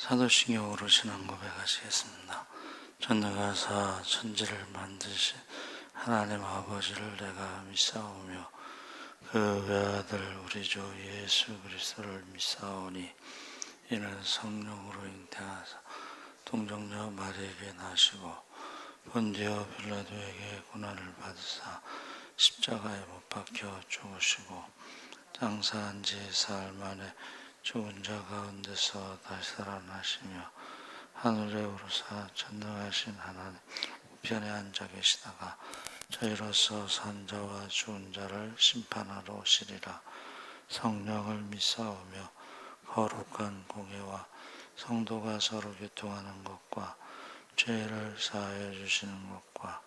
사도신경으로 신앙 고백하시겠습니다. 전능하사 천지를 만드신 하나님 아버지를 내가 믿사오며 그 외아들 우리 주 예수 그리스도를 믿사오니 이는 성령으로 잉태하사 동정녀 마리에게 나시고 본디오 빌라도에게 고난을 받으사 십자가에 못 박혀 죽으시고 장사한 지 사흘 만에 죽은 자 가운데서 다시 살아나시며 하늘에 오르사 전능하신 하나님 우편에 앉아 계시다가 저희로서 산 자와 죽은 자를 심판하러 오시리라. 성령을 믿사오며 거룩한 공예와 성도가 서로 교통하는 것과 죄를 사하여 주시는 것과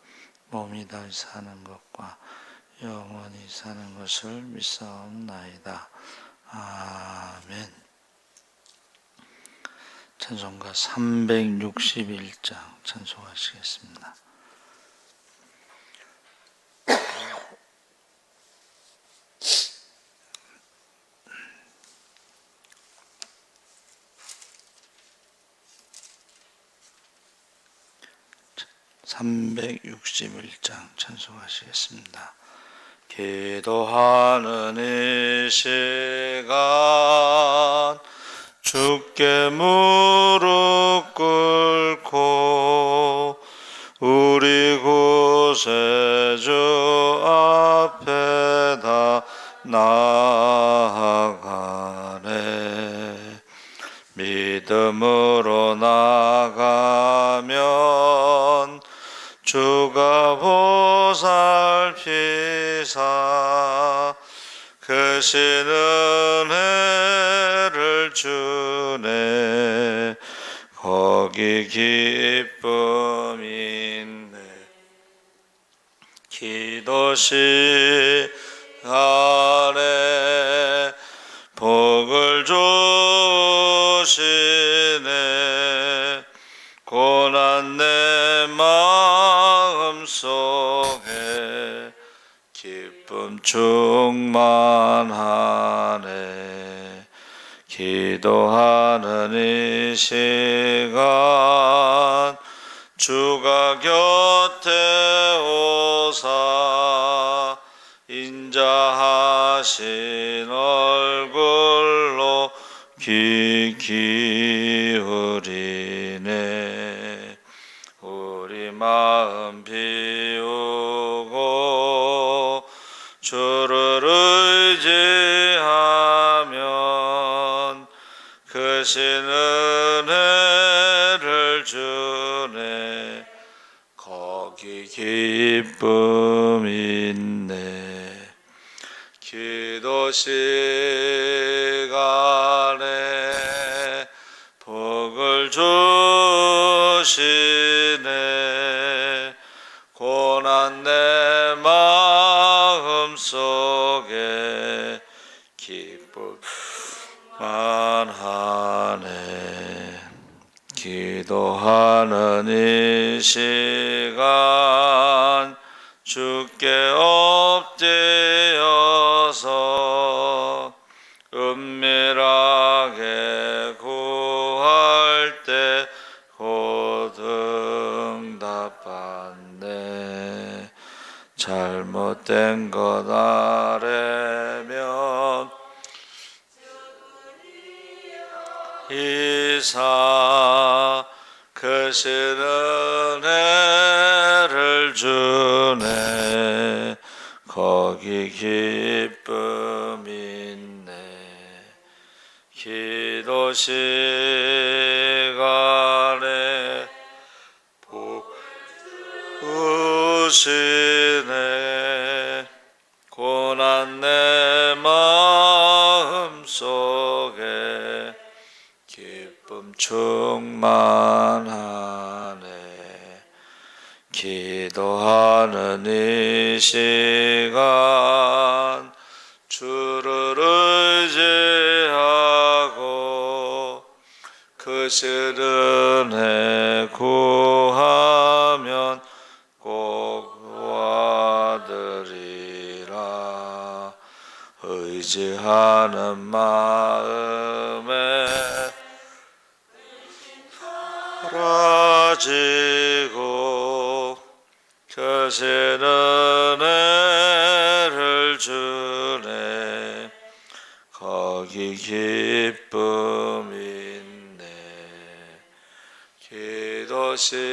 몸이 다시 사는 것과 영원히 사는 것을 믿사옵나이다. 아멘. 찬송가 361장 찬송하시겠습니다. (361장) 찬송하시겠습니다. 기도하는 이 시간 주께 무릎 꿇고 우리 구세주 앞에다 나아가네. 믿음으로 나가면 주가 보살피사 크신 은혜를 주네. 거기 기쁨 있네. 기도 시간에 복을 주시네. 고난 내 마음속에 기쁨 충만하네. 기도하는 이 시간 주가 곁에 오사 인자하신 얼굴로 귀 기울이네. 우리 마음 비우고 주를 의지하면 크신 은혜를 주네. 거기 기쁨 있네. 기도 시간에 복을 주시네. 고난 내 마음속에 기쁨만 하네. 기도하는 이 시간 주께 엎드려서 은밀하게 구할 때 곧 응답받네. 잘못된 것 아래면 이사 크신 은혜를 주네. 거기 기쁨 있네. 기도 시간에 복 주시네. 고난 내 마음속에 기쁨 충만하네. 기도하는 이 시간 주를 의지하고 크신 은혜 구하면 꼭 도와드리라. 의지하는 마음에 크신 은혜를 주네 거기 기쁨 있네 기도 시간에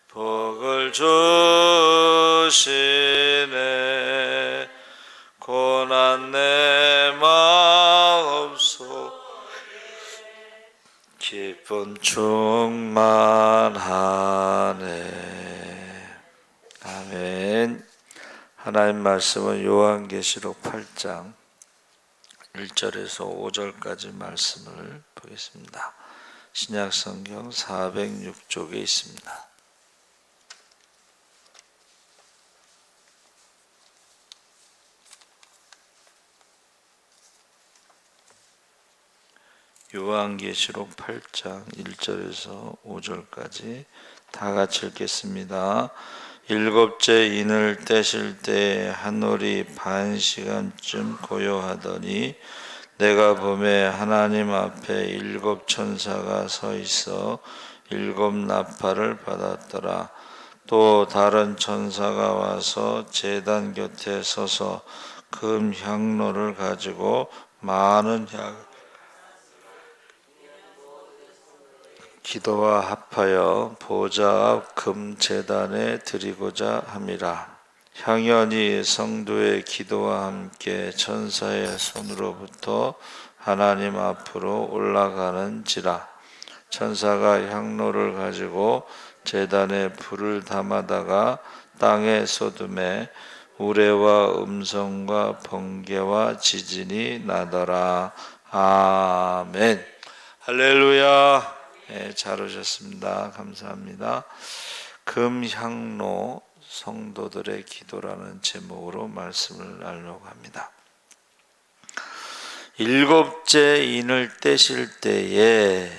복을 주시네 고난 내 마음속 기쁨 충만하네. 아멘. 하나님 말씀은 요한계시록 8장 1절에서 5절까지 말씀을 보겠습니다. 신약성경 406쪽에 있습니다. 요한계시록 8장 1절에서 5절까지 다 같이 읽겠습니다. 일곱째 인을 떼실 때 하늘이 반 시간쯤 고요하더니 내가 보매 하나님 앞에 일곱 천사가 서 있어 일곱 나팔을 받았더라. 또 다른 천사가 와서 제단 곁에 서서 금 향로를 가지고 많은 향 기도와 합하여 보좌 앞 금 제단에 드리고자 함이라. 향연이 성도의 기도와 함께 천사의 손으로부터 하나님 앞으로 올라가는지라. 천사가 향로를 가지고 제단에 불을 담아다가 땅에 쏟음에 우레와 음성과 번개와 지진이 나더라. 아멘. 할렐루야. 네, 잘 오셨습니다. 감사합니다. 금향로 성도들의 기도라는 제목으로 말씀을 나누려고 합니다. 일곱째 인을 떼실 때에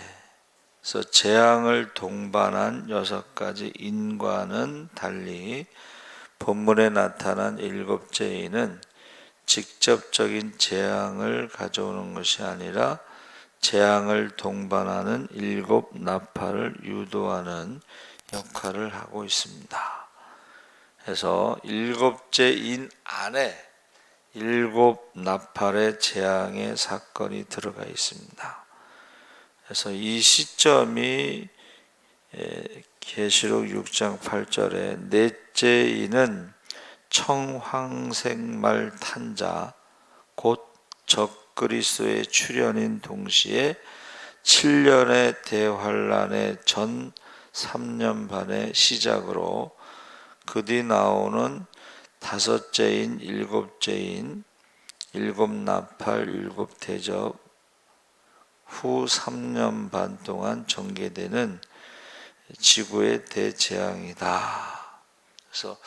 재앙을 동반한 6가지 인과는 달리 본문에 나타난 일곱째 인은 직접적인 재앙을 가져오는 것이 아니라 재앙을 동반하는 일곱 나팔을 유도하는 역할을 하고 있습니다. 그래서 일곱째 인 안에 일곱 나팔의 재앙의 사건이 들어가 있습니다. 그래서 이 시점이 계시록 6장 8절에 넷째 인은 청황색말 탄자 곧 적그리스도의 출현인 동시에 7년의 대환란의 전 3년 반의 시작으로 그 뒤 나오는 다섯째인 일곱째인 일곱 나팔 일곱 대접 후 3년 반 동안 전개되는 지구의 대재앙이다. 그래서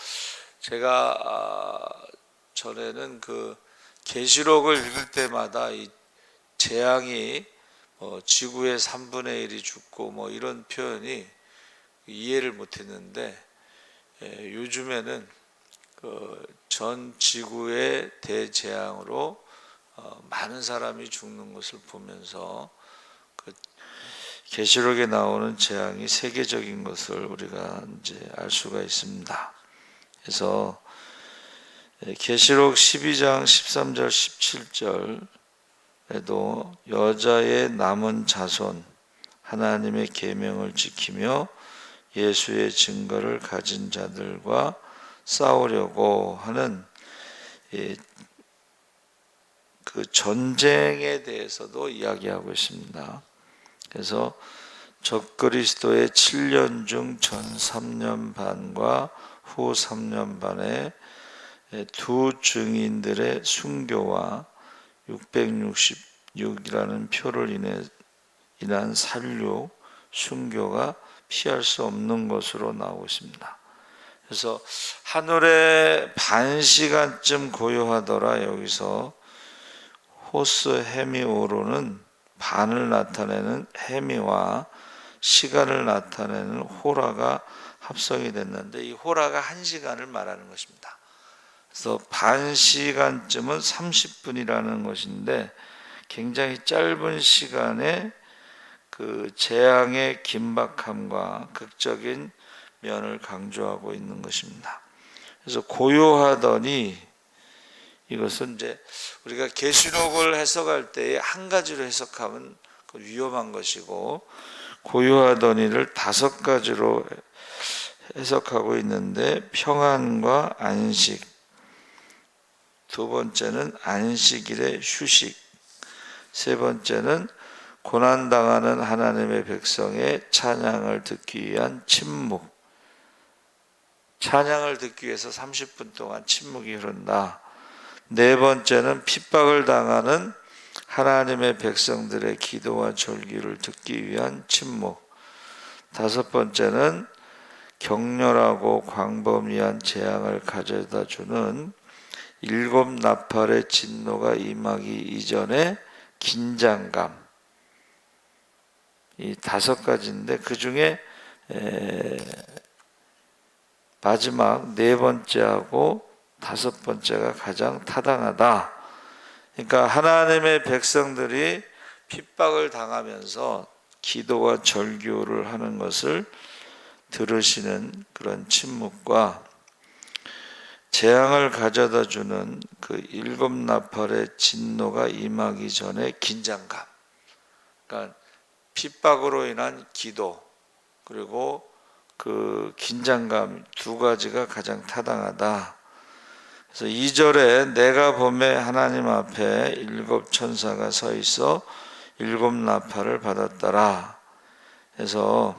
제가 전에는 계시록을 읽을 때마다 이 재앙이 지구의 3분의 1이 죽고 이런 표현이 이해를 못했는데 요즘에는 전 지구의 대재앙으로 많은 사람이 죽는 것을 보면서 계시록에 나오는 재앙이 세계적인 것을 우리가 이제 알 수가 있습니다. 그래서 계시록 12장 13절 17절에도 여자의 남은 자손 하나님의 계명을 지키며 예수의 증거를 가진 자들과 싸우려고 하는 그 전쟁에 대해서도 이야기하고 있습니다. 그래서 적그리스도의 7년 중 전 3년 반과 후 3년 반에 두 증인들의 순교와 666이라는 표를 인한 살육, 순교가 피할 수 없는 것으로 나오고 있습니다. 그래서 하늘에 반 시간쯤 고요하더라. 여기서 호스 헤미오로는 반을 나타내는 헤미와 시간을 나타내는 호라가 합성이 됐는데 이 호라가 1시간을 말하는 것입니다. 그래서 반 시간쯤은 30분이라는 것인데 굉장히 짧은 시간에 그 재앙의 긴박함과 극적인 면을 강조하고 있는 것입니다. 그래서 고요하더니, 이것은 이제 우리가 계시록을 해석할 때에 한 가지로 해석하면 위험한 것이고, 고요하더니를 5가지로 해석하고 있는데, 평안과 안식, 두 번째는 안식일의 휴식, 세 번째는 고난당하는 하나님의 백성의 찬양을 듣기 위한 침묵, 찬양을 듣기 위해서 30분 동안 침묵이 흐른다. 네 번째는 핍박을 당하는 하나님의 백성들의 기도와 절규를 듣기 위한 침묵, 다섯 번째는 격렬하고 광범위한 재앙을 가져다 주는 7 나팔의 진노가 임하기 이전의 긴장감, 이 5가지인데 그 중에 마지막 4번째하고 5번째가 가장 타당하다. 그러니까 하나님의 백성들이 핍박을 당하면서 기도와 절규를 하는 것을 들으시는 그런 침묵과 재앙을 가져다 주는 그 7 나팔의 진노가 임하기 전에 긴장감, 그러니까 핍박으로 인한 기도 그리고 그 긴장감 2가지가 가장 타당하다. 그래서 2절에 내가 봄에 하나님 앞에 7 천사가 서 있어 7 나팔을 받았더라. 그래서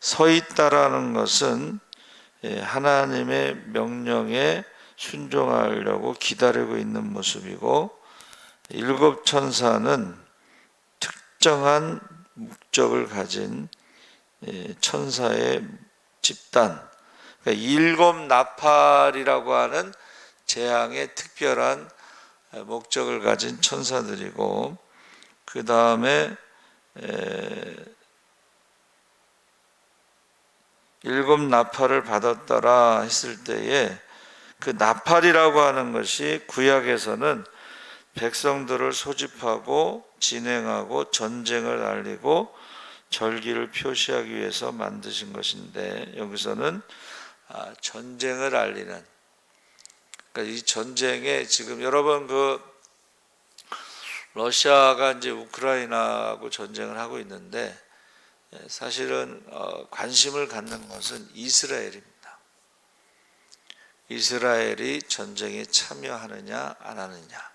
서 있다라는 것은 하나님의 명령에 순종하려고 기다리고 있는 모습이고, 7 천사는 특정한 목적을 가진 천사의 집단, 그러니까 7 나팔이라고 하는 재앙의 특별한 목적을 가진 천사들이고, 그 다음에 7 나팔을 받았더라 했을 때에 그 나팔이라고 하는 것이 구약에서는 백성들을 소집하고 진행하고 전쟁을 알리고 절기를 표시하기 위해서 만드신 것인데, 여기서는 전쟁을 알리는, 그러니까 이 전쟁에 지금 여러분 그 러시아가 이제 우크라이나하고 전쟁을 하고 있는데, 사실은 관심을 갖는 것은 이스라엘입니다. 이스라엘이 전쟁에 참여하느냐 안 하느냐.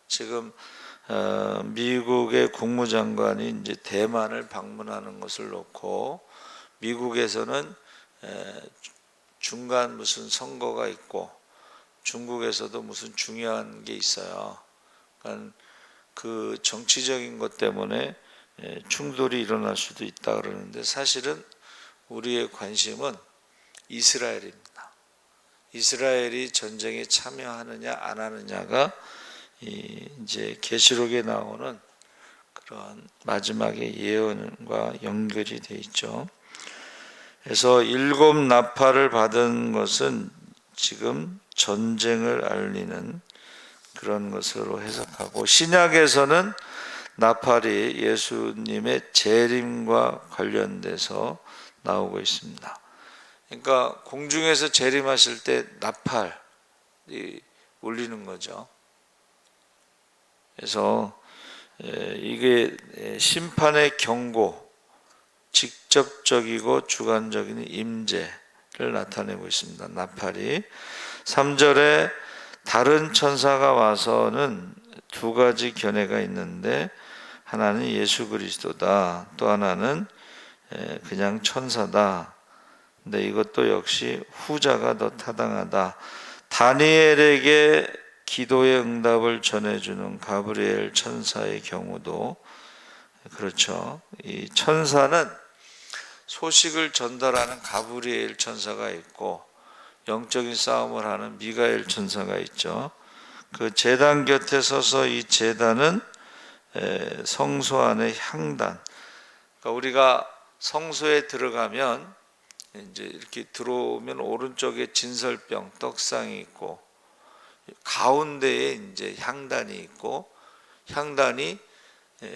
지금 미국의 국무장관이 이제 대만을 방문하는 것을 놓고, 미국에서는 중간 무슨 선거가 있고 중국에서도 무슨 중요한 게 있어요. 그러니까 그 정치적인 것 때문에 충돌이 일어날 수도 있다 그러는데, 사실은 우리의 관심은 이스라엘입니다. 이스라엘이 전쟁에 참여하느냐 안 하느냐가 이제 계시록에 나오는 그런 마지막의 예언과 연결이 돼 있죠. 그래서 7 나팔을 받은 것은 지금 전쟁을 알리는 그런 것으로 해석하고, 신약에서는 나팔이 예수님의 재림과 관련돼서 나오고 있습니다. 그러니까 공중에서 재림하실 때 나팔이 울리는 거죠. 그래서 이게 심판의 경고, 직접적이고 주관적인 임재를 나타내고 있습니다. 나팔이 3절에 다른 천사가 와서는 2가지 견해가 있는데, 하나는 예수 그리스도다, 또 하나는 그냥 천사다. 근데 이것도 역시 후자가 더 타당하다. 다니엘에게 기도의 응답을 전해주는 가브리엘 천사의 경우도 그렇죠. 이 천사는 소식을 전달하는 가브리엘 천사가 있고, 영적인 싸움을 하는 미가엘 천사가 있죠. 그 제단 곁에 서서 이 제단은 성소 안의 향단, 그러니까 우리가 성소에 들어가면 이제 이렇게 들어오면 오른쪽에 진설병 떡상이 있고, 가운데에 이제 향단이 있고, 향단이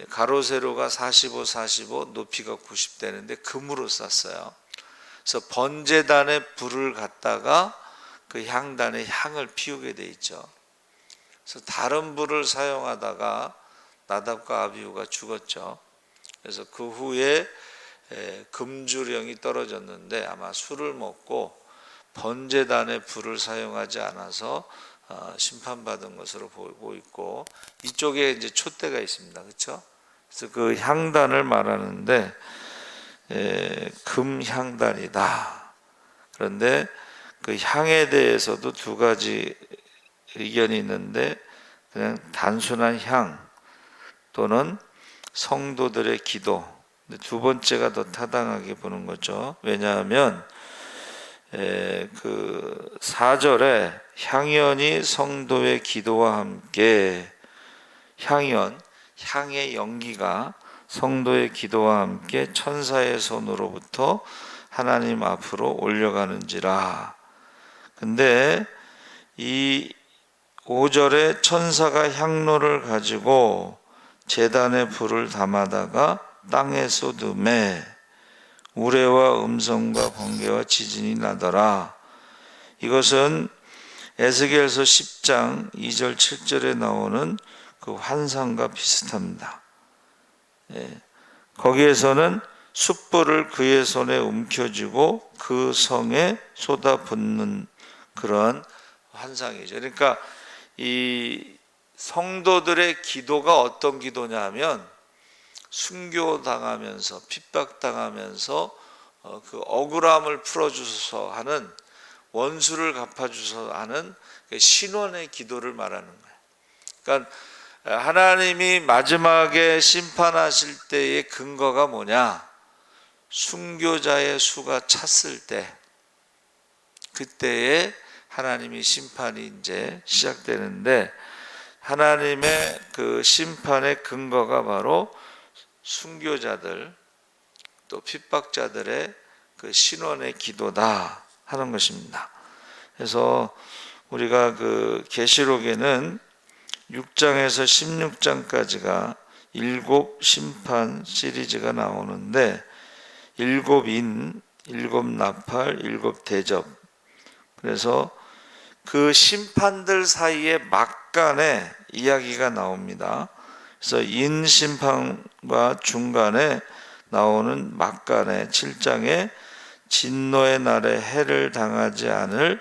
가로 세로가 45, 45, 높이가 90 되는데 금으로 쌌어요. 그래서 번제단에 불을 갖다가 그 향단에 향을 피우게 돼 있죠. 그래서 다른 불을 사용하다가 나답과 아비후가 죽었죠. 그래서 그 후에 금주령이 떨어졌는데 아마 술을 먹고 번제단에 불을 사용하지 않아서 심판받은 것으로 보고 있고, 이쪽에 이제 촛대가 있습니다. 그렇죠? 그래서 그 향단을 말하는데 금향단이다. 그런데 그 향에 대해서도 두 가지 의견이 있는데, 그냥 단순한 향 또는 성도들의 기도, 두 번째가 더 타당하게 보는 거죠. 왜냐하면 그 4절에 향연이 성도의 기도와 함께, 향의 연기가 성도의 기도와 함께 천사의 손으로부터 하나님 앞으로 올려가는지라. 근데 이 5절에 천사가 향로를 가지고 제단에 불을 담아다가 땅에 쏟음에 우레와 음성과 번개와 지진이 나더라. 이것은 에스겔서 10장 2절 7절에 나오는 그 환상과 비슷합니다. 거기에서는 숯불을 그의 손에 움켜쥐고 그 성에 쏟아붓는 그런 환상이죠. 그러니까 이 성도들의 기도가 어떤 기도냐 하면, 순교당하면서 핍박당하면서 그 억울함을 풀어주셔서 하는, 원수를 갚아주셔서 하는 신원의 기도를 말하는 거예요. 그러니까 하나님이 마지막에 심판하실 때의 근거가 뭐냐? 순교자의 수가 찼을 때, 그때에 하나님이 심판이 이제 시작되는데, 하나님의 그 심판의 근거가 바로 순교자들 또 핍박자들의 그 신원의 기도다 하는 것입니다. 그래서 우리가 그 계시록에는 6장에서 16장까지가 7 심판 시리즈가 나오는데, 7 인, 7 나팔, 7 대접. 그래서 그 심판들 사이에 막간에 이야기가 나옵니다. 그래서 인 심판과 중간에 나오는 막간에 7장에 진노의 날에 해를 당하지 않을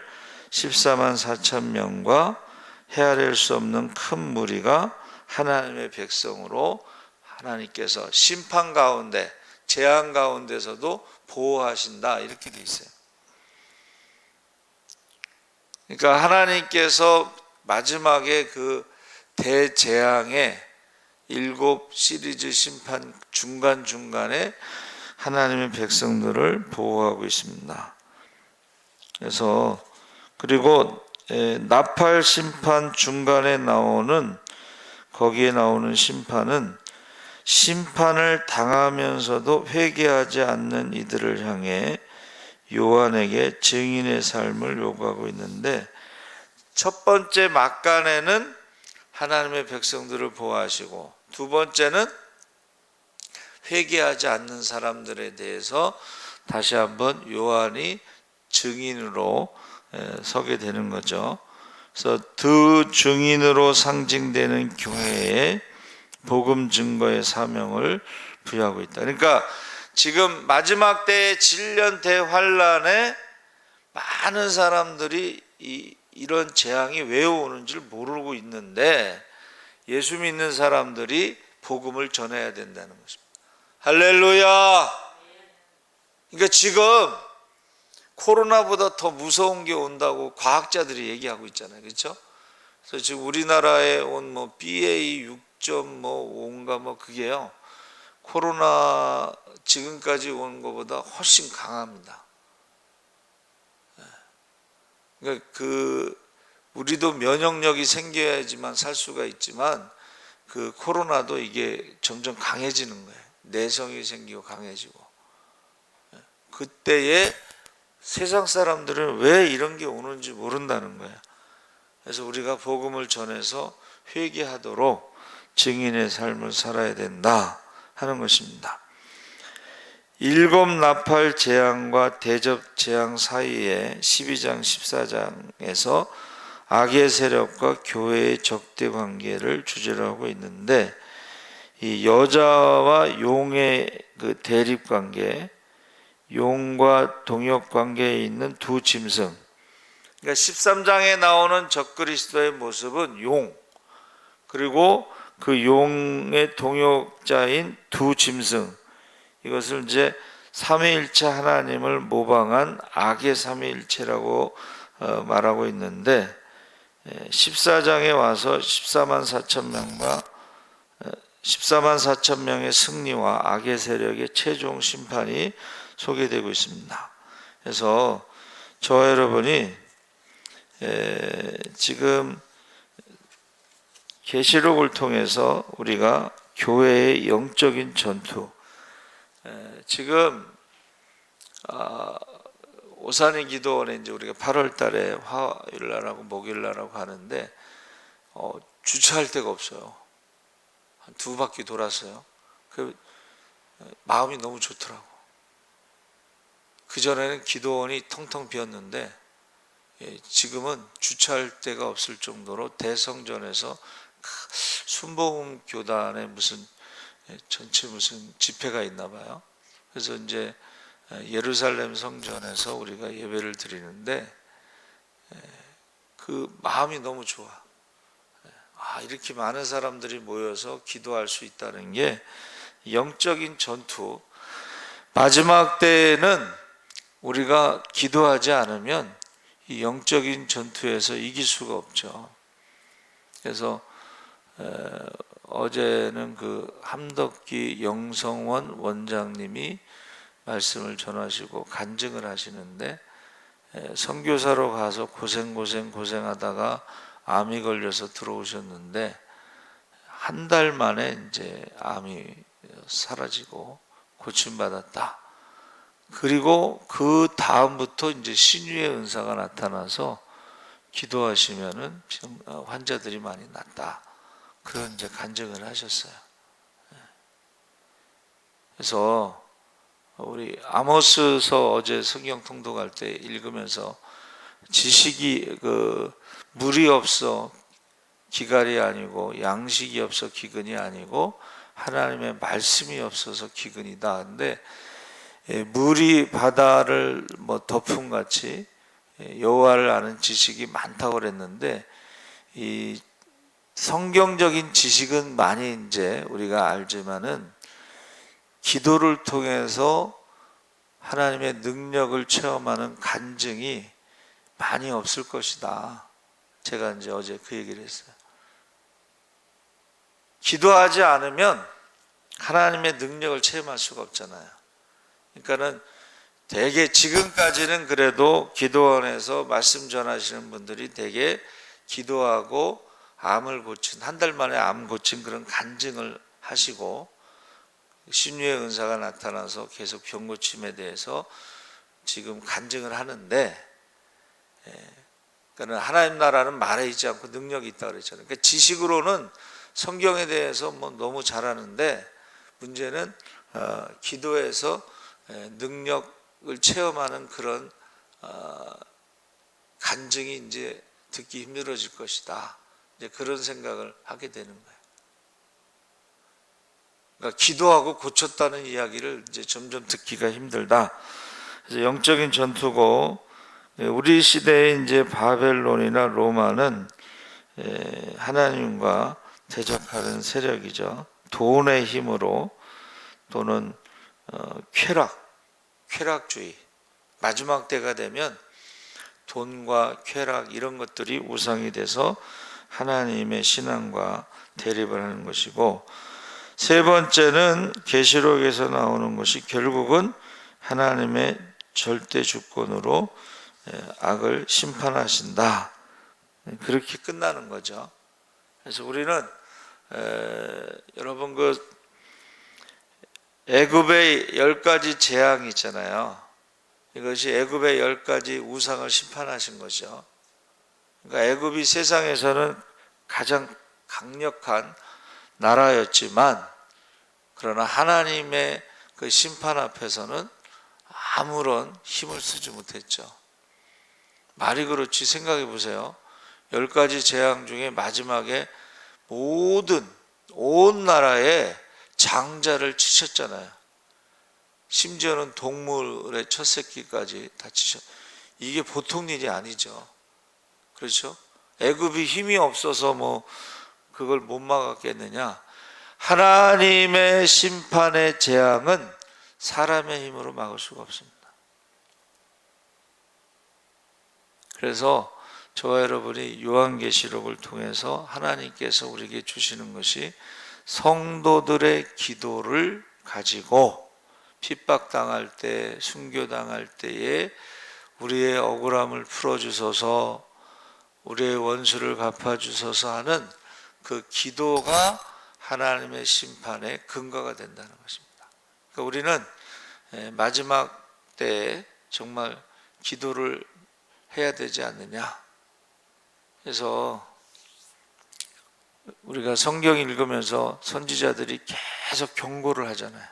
14만 4천 명과 헤아릴 수 없는 큰 무리가 하나님의 백성으로 하나님께서 심판 가운데, 재앙 가운데서도 보호하신다, 이렇게 돼 있어요. 그러니까 하나님께서 마지막에 그 대재앙의 7 시리즈 심판 중간중간에 하나님의 백성들을 보호하고 있습니다. 그래서 그리고 나팔 심판 중간에 나오는, 거기에 나오는 심판은 심판을 당하면서도 회개하지 않는 이들을 향해 요한에게 증인의 삶을 요구하고 있는데, 첫 번째 막간에는 하나님의 백성들을 보호하시고, 두 번째는 회개하지 않는 사람들에 대해서 다시 한번 요한이 증인으로 서게 되는 거죠. 그래서 그 증인으로 상징되는 교회에 복음 증거의 사명을 부여하고 있다. 그러니까 지금 마지막 때의 질년 대환란에 많은 사람들이 이런 재앙이 왜 오는지를 모르고 있는데, 예수 믿는 사람들이 복음을 전해야 된다는 것입니다. 할렐루야. 그러니까 지금 코로나보다 더 무서운 게 온다고 과학자들이 얘기하고 있잖아요. 그렇죠? 그래서 지금 우리나라에 온 뭐 BA 6.5인가 뭐 그게요, 코로나 지금까지 온 것보다 훨씬 강합니다. 그러니까 우리도 면역력이 생겨야지만 살 수가 있지만, 그 코로나도 이게 점점 강해지는 거예요. 내성이 생기고 강해지고. 그때에 세상 사람들은 왜 이런 게 오는지 모른다는 거예요. 그래서 우리가 복음을 전해서 회개하도록 증인의 삶을 살아야 된다 하는 것입니다. 일곱 나팔 재앙과 대접 재앙 사이에 12장 14장에서 악의 세력과 교회의 적대 관계를 주제로 하고 있는데, 이 여자와 용의 그 대립 관계, 용과 동역 관계에 있는 두 짐승, 그러니까 13장에 나오는 적그리스도의 모습은 용, 그리고 그 용의 동역자인 두 짐승, 이것을 이제 삼위일체 하나님을 모방한 악의 삼위일체라고 말하고 있는데, 14장에 와서 14만 4천 명의 승리와 악의 세력의 최종 심판이 소개되고 있습니다. 그래서 저와 여러분이 지금 계시록을 통해서 우리가 교회의 영적인 전투, 지금 오산의 기도원에 이제 우리가 8월 달에 화요일 날하고 목요일 날하고 하는데 주차할 데가 없어요. 한 두 바퀴 돌았어요. 그 마음이 너무 좋더라고. 그전에는 기도원이 텅텅 비었는데 지금은 주차할 데가 없을 정도로 대성전에서 순복음 교단의 무슨 전체 무슨 집회가 있나 봐요. 그래서 이제 예루살렘 성전에서 우리가 예배를 드리는데 그 마음이 너무 좋아. 이렇게 많은 사람들이 모여서 기도할 수 있다는 게 영적인 전투. 마지막 때에는 우리가 기도하지 않으면 이 영적인 전투에서 이길 수가 없죠. 그래서 어제는 그 함덕기 영성원 원장님이 말씀을 전하시고 간증을 하시는데, 선교사로 가서 고생하다가 암이 걸려서 들어오셨는데 한 달 만에 이제 암이 사라지고 고침받았다. 그리고 그 다음부터 이제 신유의 은사가 나타나서 기도하시면은 환자들이 많이 낫다. 그런 이제 간증을 하셨어요. 그래서 우리 아모스서 어제 성경 통독할 때 읽으면서 지식이 물이 없어 기갈이 아니고 양식이 없어 기근이 아니고 하나님의 말씀이 없어서 기근이다. 근데 물이 바다를 덮음 같이 여호와를 아는 지식이 많다고 그랬는데, 이 성경적인 지식은 많이 이제 우리가 알지만은 기도를 통해서 하나님의 능력을 체험하는 간증이 많이 없을 것이다. 제가 이제 어제 그 얘기를 했어요. 기도하지 않으면 하나님의 능력을 체험할 수가 없잖아요. 그러니까는 되게 지금까지는 그래도 기도원에서 말씀 전하시는 분들이 되게 기도하고 암을 고친, 한 달 만에 암 고친 그런 간증을 하시고 신유의 은사가 나타나서 계속 병 고침에 대해서 지금 간증을 하는데, 그러니까 하나님 나라는 말에 있지 않고 능력이 있다고 그랬잖아요. 그러니까 지식으로는 성경에 대해서 너무 잘하는데 문제는 기도에서 능력을 체험하는 그런 간증이 이제 듣기 힘들어질 것이다. 이제 그런 생각을 하게 되는 거예요. 그러니까 기도하고 고쳤다는 이야기를 이제 점점 듣기가 힘들다. 그래서 영적인 전투고, 우리 시대에 이제 바벨론이나 로마는 하나님과 대적하는 세력이죠. 돈의 힘으로 또는 쾌락주의. 마지막 때가 되면 돈과 쾌락 이런 것들이 우상이 돼서 하나님의 신앙과 대립을 하는 것이고, 세 번째는 계시록에서 나오는 것이 결국은 하나님의 절대 주권으로 악을 심판하신다. 그렇게 끝나는 거죠. 그래서 우리는 여러분 그 애굽의 10가지 재앙이 있잖아요. 이것이 애굽의 10가지 우상을 심판하신 거죠. 그러니까 애굽이 세상에서는 가장 강력한 나라였지만 그러나 하나님의 그 심판 앞에서는 아무런 힘을 쓰지 못했죠. 말이 그렇지 생각해 보세요. 10가지 재앙 중에 마지막에 온 나라에 장자를 치셨잖아요. 심지어는 동물의 첫 새끼까지 다 치셨. 이게 보통 일이 아니죠. 그렇죠? 애굽이 힘이 없어서 뭐 그걸 못 막았겠느냐? 하나님의 심판의 재앙은 사람의 힘으로 막을 수가 없습니다. 그래서 저와 여러분이 요한계시록을 통해서 하나님께서 우리에게 주시는 것이 성도들의 기도를 가지고 핍박당할 때, 순교당할 때에 우리의 억울함을 풀어주소서, 우리의 원수를 갚아주소서 하는 그 기도가 하나님의 심판의 근거가 된다는 것입니다. 그러니까 우리는 마지막 때에 정말 기도를 해야 되지 않느냐. 그래서 우리가 성경 읽으면서 선지자들이 계속 경고를 하잖아요.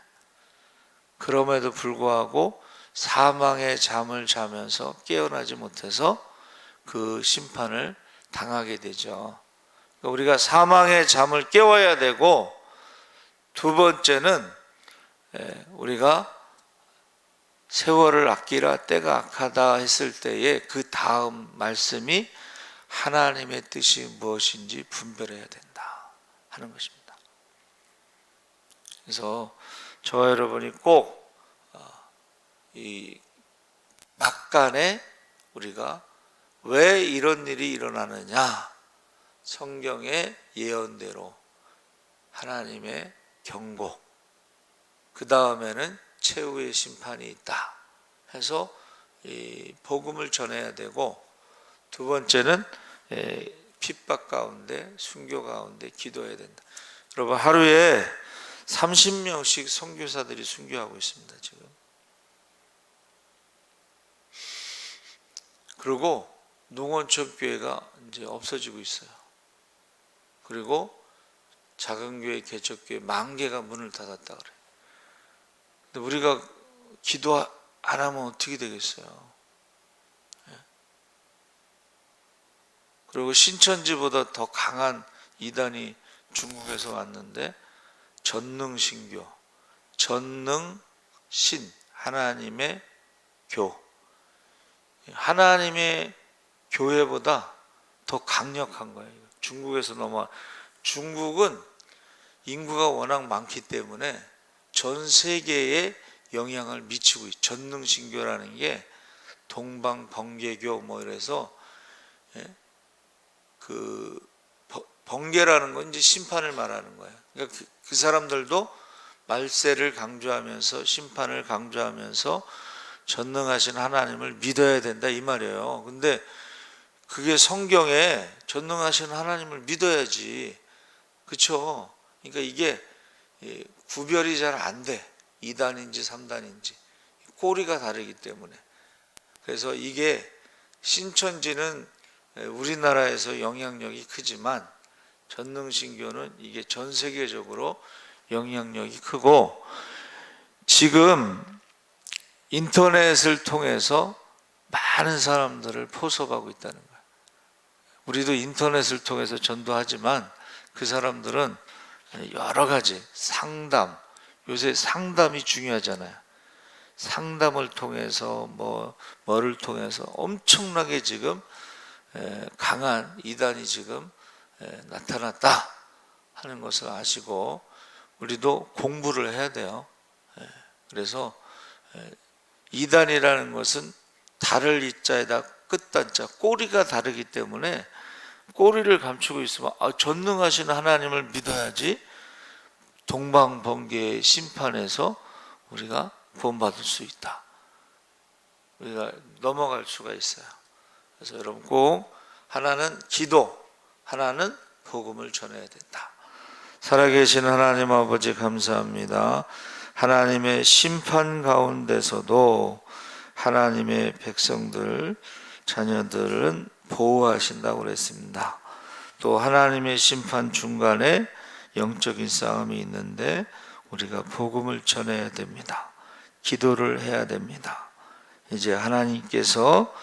그럼에도 불구하고 사망의 잠을 자면서 깨어나지 못해서 그 심판을 당하게 되죠. 우리가 사망의 잠을 깨워야 되고, 두 번째는 우리가 세월을 아끼라 때가 악하다 했을 때에 그 다음 말씀이 하나님의 뜻이 무엇인지 분별해야 된다 하는 것입니다. 그래서 저와 여러분이 꼭 이 막간에 우리가 왜 이런 일이 일어나느냐, 성경의 예언대로 하나님의 경고, 그 다음에는 최후의 심판이 있다 해서 이 복음을 전해야 되고, 두 번째는 핍박 가운데, 순교 가운데 기도해야 된다. 여러분, 하루에 30명씩 선교사들이 순교하고 있습니다, 지금. 그리고 농원천 교회가 이제 없어지고 있어요. 그리고 작은 교회, 개척교회 10,000개가 문을 닫았다 그래요. 근데 우리가 기도 안 하면 어떻게 되겠어요? 그리고 신천지보다 더 강한 이단이 중국에서 왔는데, 전능신교, 전능신, 하나님의 교, 하나님의 교회보다 더 강력한 거예요. 중국에서 중국은 인구가 워낙 많기 때문에 전 세계에 영향을 미치고 있어요. 전능신교라는 게 동방번개교 뭐 이래서, 그 번개라는 건 이제 심판을 말하는 거예요. 그러니까 그 사람들도 말세를 강조하면서 심판을 강조하면서 전능하신 하나님을 믿어야 된다 이 말이에요. 근데 그게 성경에 전능하신 하나님을 믿어야지, 그렇죠? 그러니까 이게 구별이 잘 안 돼. 2단인지 3단인지 꼬리가 다르기 때문에. 그래서 이게 신천지는 우리나라에서 영향력이 크지만 전능신교는 이게 전 세계적으로 영향력이 크고, 지금 인터넷을 통해서 많은 사람들을 포섭하고 있다는 거예요. 우리도 인터넷을 통해서 전도하지만 그 사람들은 여러 가지 상담, 요새 상담이 중요하잖아요. 상담을 통해서 뭐를 통해서 엄청나게 지금 강한 이단이 지금 나타났다 하는 것을 아시고, 우리도 공부를 해야 돼요. 그래서 이단이라는 것은 달을 이자에다 끝단자, 꼬리가 다르기 때문에 꼬리를 감추고 있으면 전능하신 하나님을 믿어야지 동방번개의 심판에서 우리가 구원받을 수 있다. 우리가 넘어갈 수가 있어요. 그래서 여러분 꼭 하나는 기도, 하나는 복음을 전해야 된다. 살아계신 하나님 아버지 감사합니다. 하나님의 심판 가운데서도 하나님의 백성들, 자녀들은 보호하신다고 그랬습니다. 또 하나님의 심판 중간에 영적인 싸움이 있는데 우리가 복음을 전해야 됩니다. 기도를 해야 됩니다. 이제 하나님께서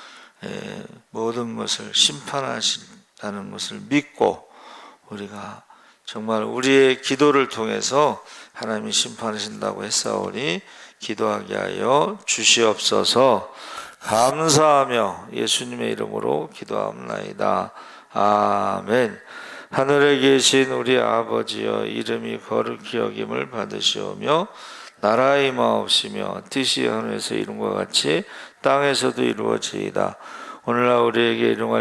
모든 것을 심판하신다는 것을 믿고 우리가 정말 우리의 기도를 통해서 하나님이 심판하신다고 했사오니 기도하게 하여 주시옵소서. 감사하며 예수님의 이름으로 기도합나이다. 아멘. 하늘에 계신 우리 아버지여, 이름이 거룩히 여김을 받으시오며 나라가 임하옵시며 뜻이 하늘에서 이룬 것 같이 땅에서도 이루어지이다. 오늘날 우리에게 일용할